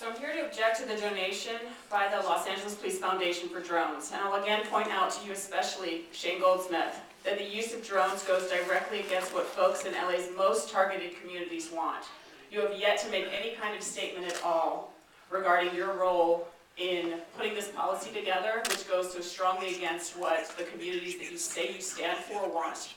So I'm here to object to the donation by the Los Angeles Police Foundation for drones. And I'll again point out to you, especially Shane Goldsmith, that the use of drones goes directly against what folks in LA's most targeted communities want. You have yet to make any kind of statement at all regarding your role in putting this policy together, which goes so strongly against what the communities that you say you stand for want.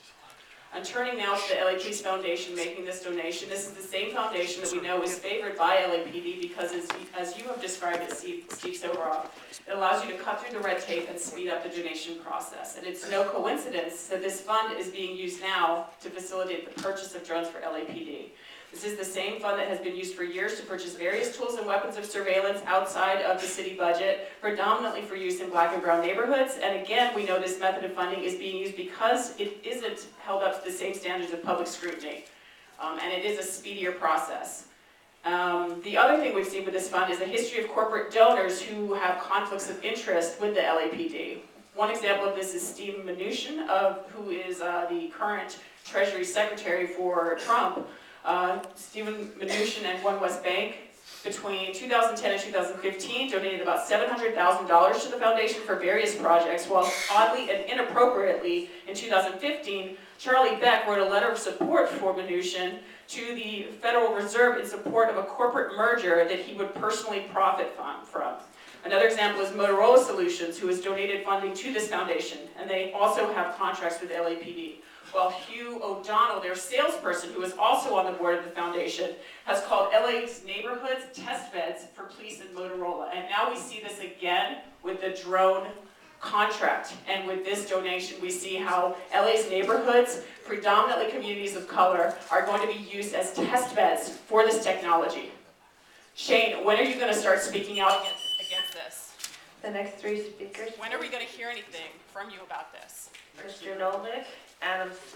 I'm turning now to the LAPD Foundation making this donation. This is the same foundation that we know is favored by LAPD because, as you have described it, Steve Soboroff, it allows you to cut through the red tape and speed up the donation process. And it's no coincidence that this fund is being used now to facilitate the purchase of drones for LAPD. This is the same fund that has been used for years to purchase various tools and weapons of surveillance outside of the city budget, predominantly for use in black and brown neighborhoods. And again, we know this method of funding is being used because it isn't held up to the same standards of public scrutiny. And it is a speedier process. The other thing we've seen with this fund is a history of corporate donors who have conflicts of interest with the LAPD. One example of this is Steve Mnuchin, who is the current Treasury Secretary for Trump. Stephen Mnuchin and One West Bank, between 2010 and 2015, donated about $700,000 to the foundation for various projects, while oddly and inappropriately, in 2015, Charlie Beck wrote a letter of support for Mnuchin to the Federal Reserve in support of a corporate merger that he would personally profit from. Another example is Motorola Solutions, who has donated funding to this foundation, and they also have contracts with LAPD. While Hugh O'Donnell, their salesperson, who is also on the board of the foundation, has called LA's neighborhoods test beds for police and Motorola. And now we see this again with the drone contract. And with this donation, we see how LA's neighborhoods, predominantly communities of color, are going to be used as test beds for this technology. Shane, when are you going to start speaking out against this? The next three speakers. When are we going to hear anything from you about this? Mr. Nolnick, Adam Smith.